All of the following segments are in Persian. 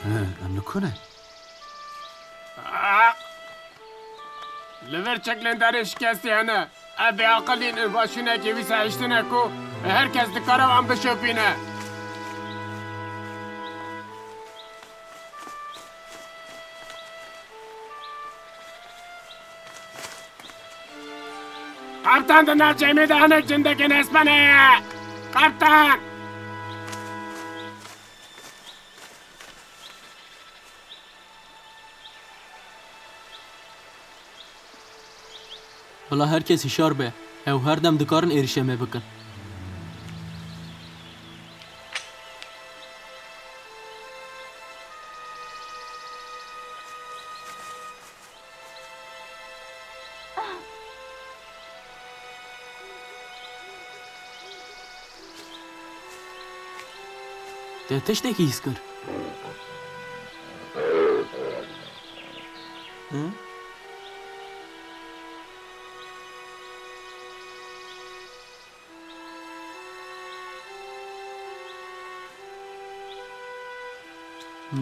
ام نکنه لور چکلن داره شکستی هنه ابی عقلین باشونه که ویسا اشتنه کو هر کس دکاره و هم بشوپینه قبطان ده نرچه میده هنه جندگی نسپنه قبطان ولی هر کس هشار به او هر دم دکارن ایرشه می بکن ده تشتکی هیس کر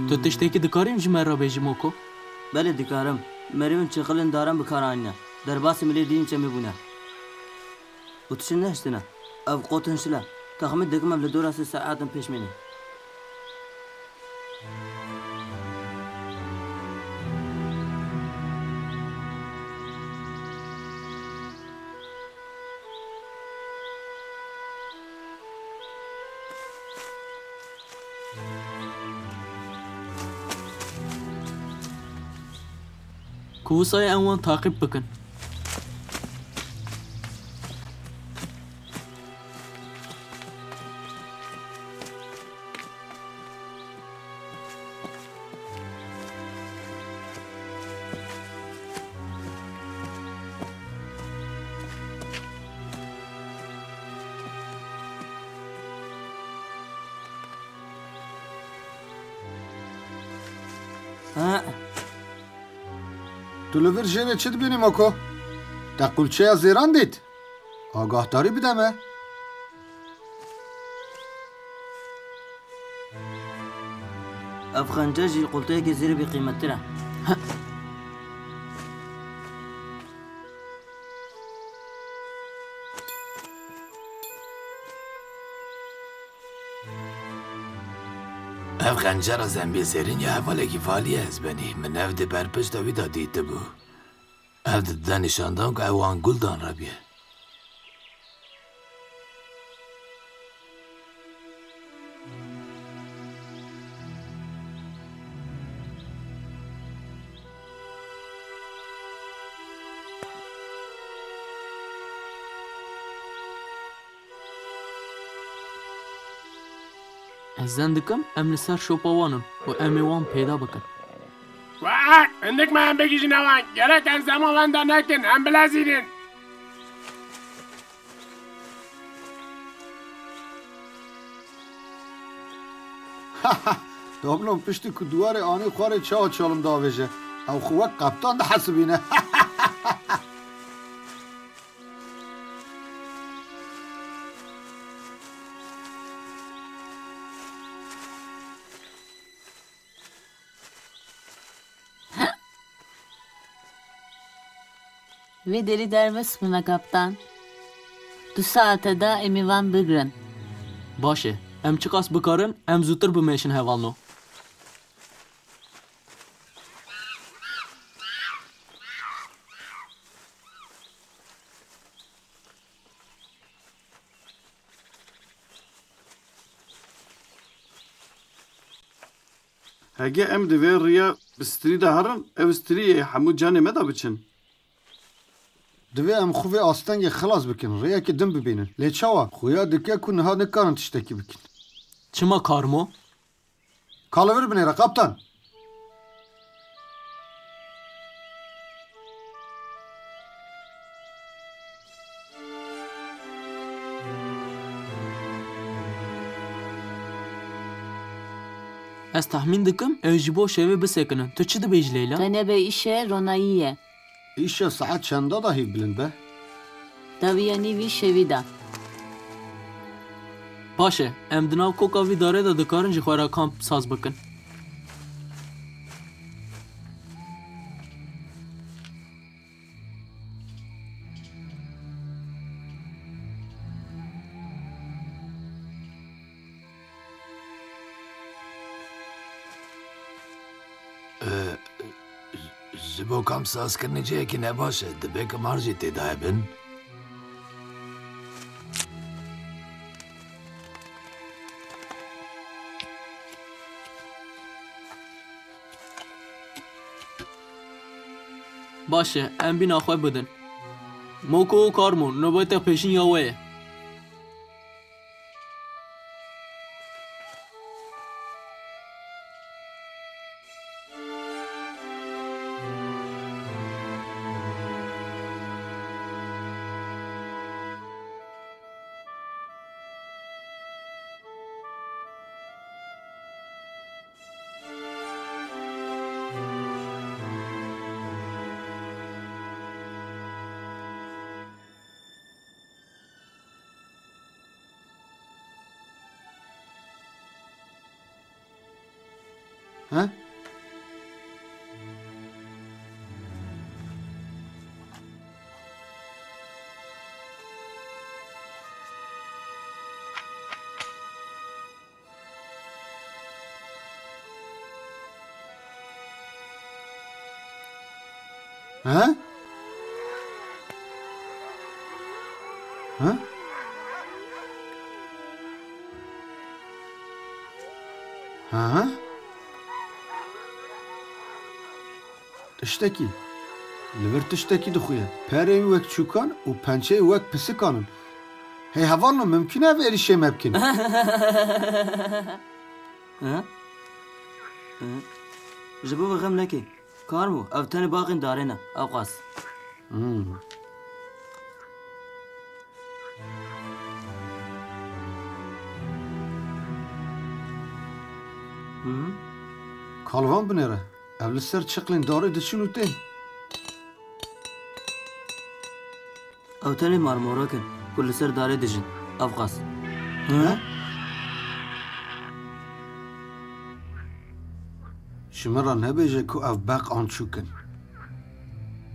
تو تشتکی دکاریم جمعه را بیجی موکو؟ بله دکارم مریون چقلن دارم بکارانینا در باس ملی دین چه میبونه و تشن نهشتنا او قوتن شلا تخمید دکمم لدور 3 ساعتم پیش منی کوسای اوان تعقیب بکن تو لور جنه چه دبینی ماکو؟ دقلچه از ایران دید؟ آگاهداری بدمه؟ افغانجا جی قلتوی که زیر بی قیمت تره اف خنجر زنبی زرین یا حواله فالی از بنی من اف دی برپش دویدا دیده بو اف دی دانشاندان که اوان گل دان را بیه از زندکم ام لسر شوپاوانم و امی وان پیدا بکن واه اندک ما هم بگیجی نوان گره کن زمان وانده نکن هم بلازیدین دابلون پشتی که دوار آنی خواره چه چالم داویجه او خواه قبطان ده حسبینه Ve deri derves buna kaptan. 2 saate da emivan bigren. باشه ام چه قاس بکارن ام زودتر بمیشن هوالنو هگه ام دوی ریا بستری ده هرن او استری حمود جانه مدا بچن دوی ام خوی آستنگ خلاص بکن ریا که دم ببینن لیچاوا خویا دکه کن ها نکارن تشتکی بکن چما کارمو؟ کالور بنیره قبطان از تحمین دکم او جبو شوی بسکنن تو چی دبیج لیلا؟ Tane be işe ronaiye. ایشه ساعت چنده داهی بلن به دویانی وی شویدا باشه ام دناو کوکا وی داره دا دکارن جی خوارا کامپ ساز بکن جبو کام ساز کرنی جه که نباشه دبه که مارجی تیدای بن باشه ام بین آخواه بدن موکو و کارمون نوبایت پیشین یاوه ها؟ ها؟ ها؟ ها؟ تشتكي لبر تشتكي دخويا پره وك چوكان و پنچه وك پسكانن هي هوالنا ممكنه و شيء ممكن ها جبو غم نكي كارمو او تاني باقين دارينا او قاس كالوان بنيره اول سر شقلين داري دشنو تين او تاني مرموراكن كل سر داري دجن او قاس ها شمرا نبيجه كو اف باق آن چوكن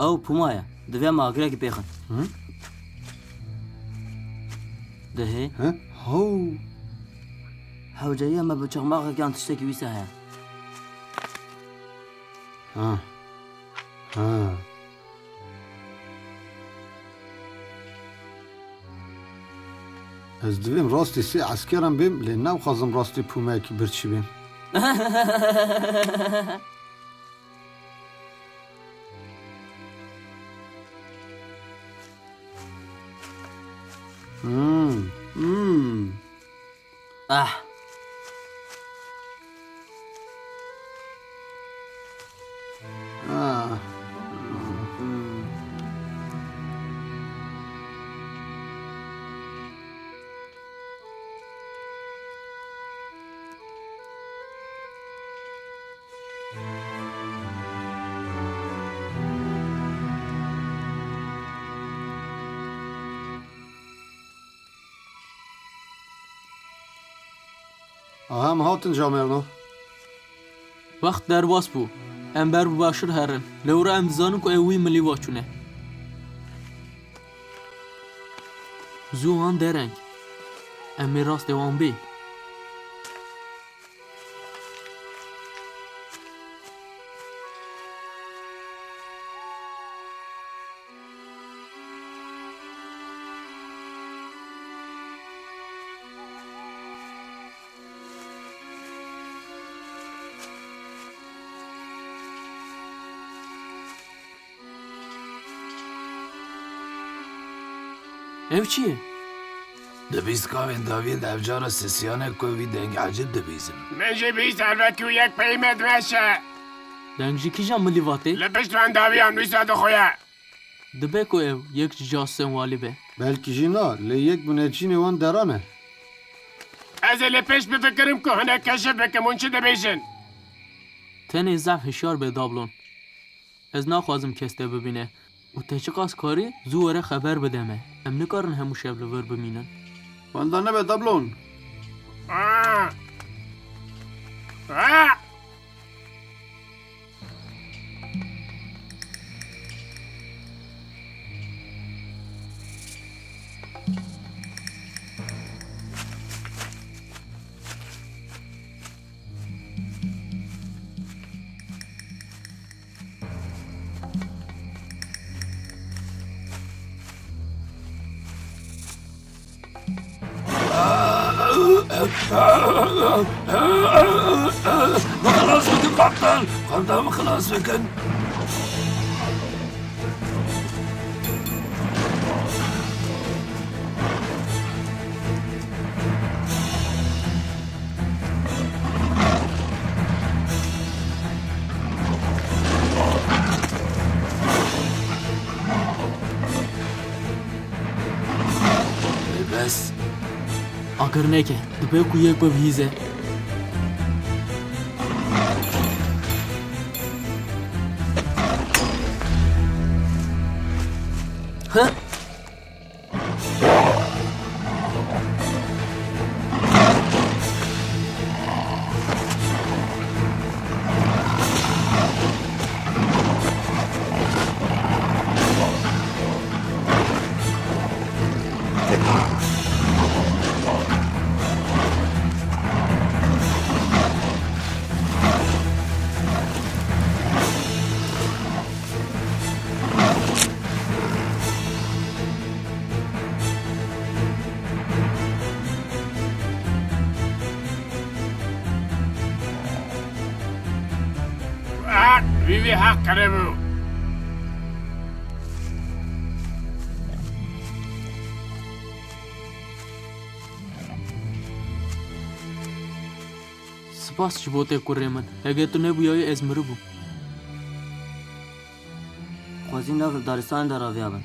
او بومايا دويا ماغريك بيخن ده هي ها هو حوجايا ما بچغماغا كان تشتكي ويساها ها ها از دویم راستی سی عسکرم بیم لنو خازم راستی پوماکی برچی بیم هم هاتن جامرنو وقت درباس بو ام بر باشر هرن لورا ام دزانم کو اوی ملی واچونه زوان درنگ ام راست دوام بی ev çiye? دبیست کاوین داویل افجار سسیانه کوی دنگ عجب دبیزم من جي بيست الوكي وياك بيمد ماشا Dengji kija mili vate? لبشت من داويان ويسا دخويا Dibe ku ev yek jasen wali be. بلکه جینا لیک بنچینی وان درانه از لبش بفكرم كو هنا كشف بكم ونش دبيشن Tenê zaf hişyar be dablon. Ez naxwazim kes te bibîne û te çiqas karî zû were xeber bide me. ام نکارن همو شب لور بمینن واندا نبه دبلون خلاص بكن قبطان قبطان خلاص بكن بس آگر نکه دبه کو یک بویزه ها وی حق کرده بو سپاس چی بوته کوره من اگه تو نبویای از مرو بو خوازی نقل دارستان در آویا بن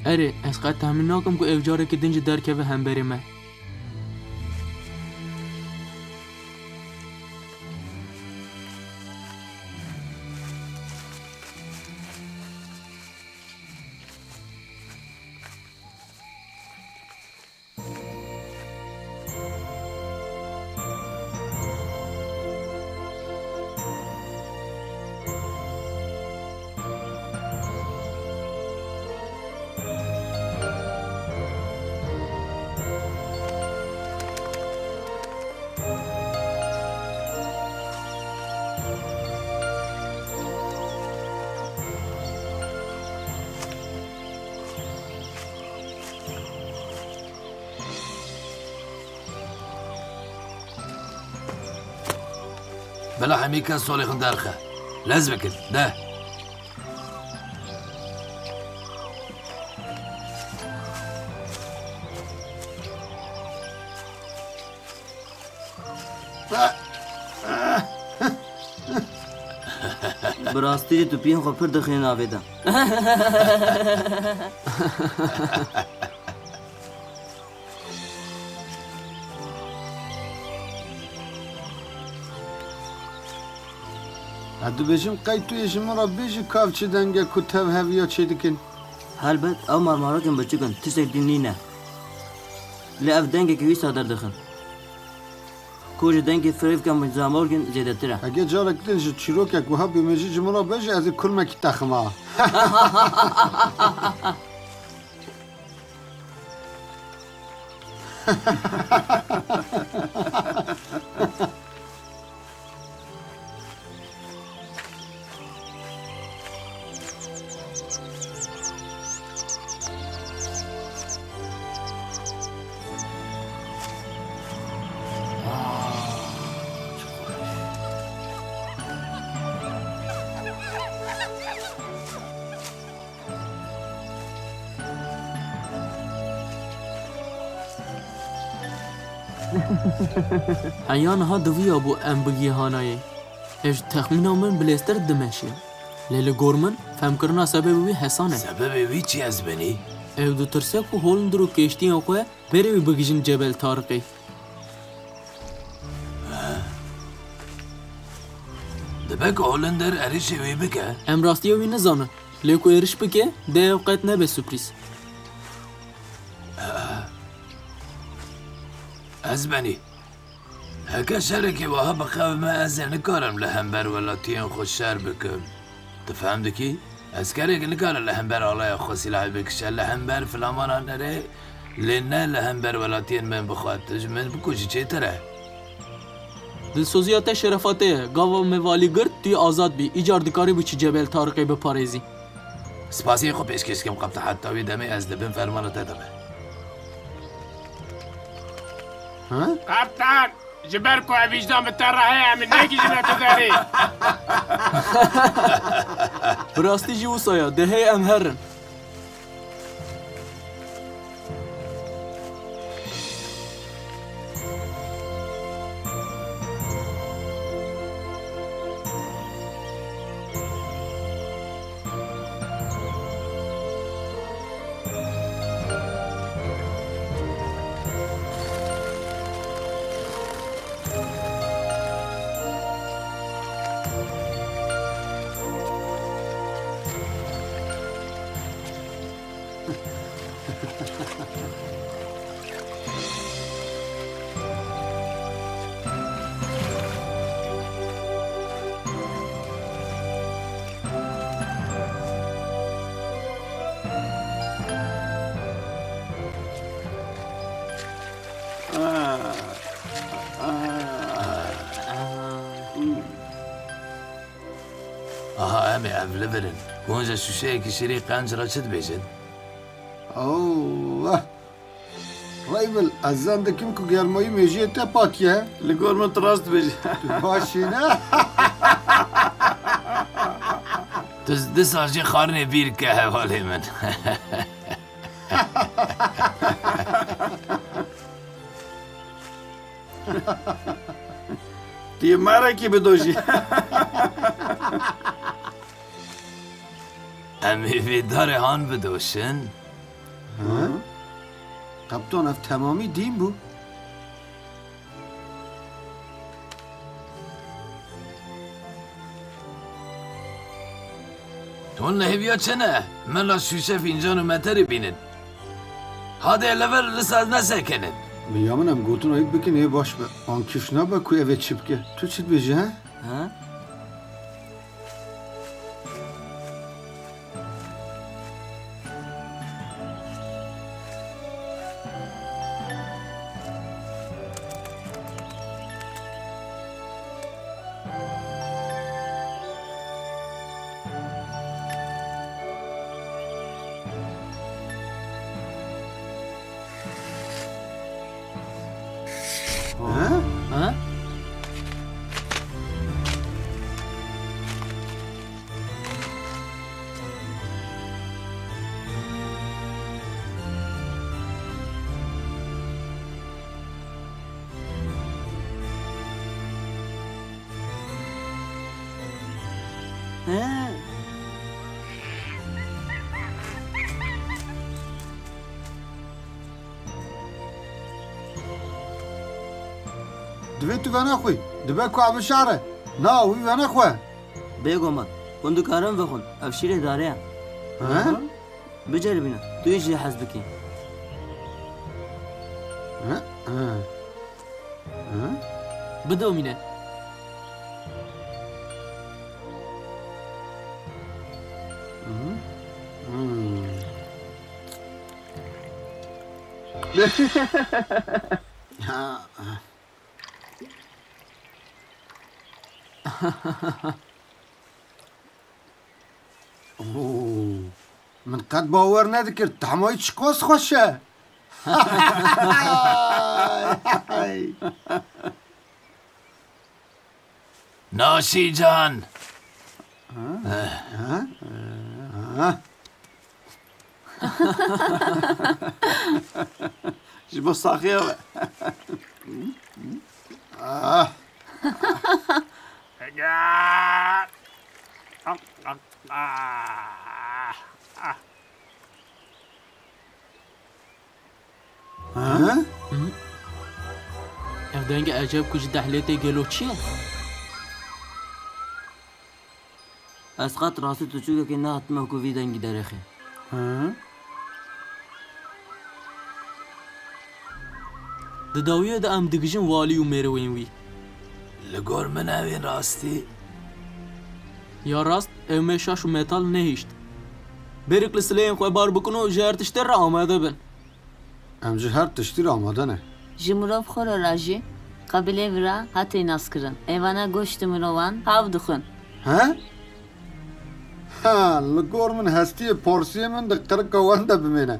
اره از قد تحمیل ناکم که اوجاره که دنج در که به هم بره من بلا حميكا صولي خندارخة لازمك ده براستی تو پیان خو پر دخین آویدم ادو بجیم قید توی جمعه بیجی کاف چی دنگه کتاب هویا چی دکن هلبت او مرمارکن بچکن تشتک دینینه لی اف دنگه که وی سادر دخن کوچ دنگه فریف کم زامورگن زیده تره اگه جارا کدن جو چیروک یک وها بیمیجی جمعه بیجی از کل مکی تخمه ایان ها دویا بو ام بگی هانایی اش تخمین من بلیستر دمشی لیل گورمن فهم کرنا سبب وی حسانه سبب وی چی از بنی؟ او دو ترسه کو هولن درو کشتی اقوه بری وی بگیجن جبل تارقی دبک هولندر اریش وی بکه؟ ام راستی وی نزانه لیکو ایرش بکه ده اوقات نبه سپریز از بنی هکا شرکی وها بخواه ما از نکارم لهمبر ولاتین خود شر بکم تفهم دکی؟ از کرک نکارم لهمبر آلای خود سلاح بکشه لهمبر فلامانا نره لنه لهمبر ولاتین من بخواد من بکوشی چه تره؟ دلسوزیات شرفاته گاوا موالی گرد توی آزاد بی ایجار دکاری بو چی جبل تارقی بپارێزی سپاسی خو پێشکەشکەم قەبتە حتاوی دەمێ ئەس دەبم فەرمانەتە دەبێ قبطان جبر کو ویجدان بتره هەیە من نەگیژنەتە دەری براستی جی وسایە دەهەیە ئەم هەرن ئاها ئەمێ ئەف لەبەرن گۆنجە شوشەیەکی شیری قەنجرە چت بێژن الله ڕیبل ئەزان دەکەم کو گەرمایی مێژیە تە پاکیە li gor min rast bêje باشینە دە ساژێ خارنێ بیر کە هەواڵێ من diye marekî bidojî ئەم هێوێدارێ هان بدۆشن قەبتۆن ئەف تەمامی دین بوو تۆن لە هێویا چەنە مەلا شوشە فینجان و مەتەری بینن هادێ لەڤەر لەساز نەسەکەنن یا من ئەم گوتن ئەی بکن ێ باش بە ئانکیش نابە کو ئەvê چی بکە تو چیت بێژی هە ها ها ها divê tu venaxwî dibe ku ev şare na wî venaxwe بێگۆمە گوندکارم بخۆن ئەو شیرێ دارەیە بجربینە توی ژێ حەز بکەین بدۆمینە من qet bawer nedikir temayî çi qas xweş e ناشیجان ji bo saxiya ve ev denge eceb ku ji dehlêtê gelo çi ye Ez qat rastî tuçûkekê nehatime ku vî dengî derexê. Di dawiyê de em digijin walî û mêrewên wî. Li gor min evên rastî Ya rast ev me şaş û metal nehîşt. Berek li sileyên xwe bar bikin û ji her tiştê re amade bin. Em ji her tiştî re amade ne. Ji mirov xwe re jî qebîlê wî re hatê naskirin. Êvana goştê mirovan hav dixwin. He? Ha, li gor min hestiyê porsiyê min di qirika wan de bimêne.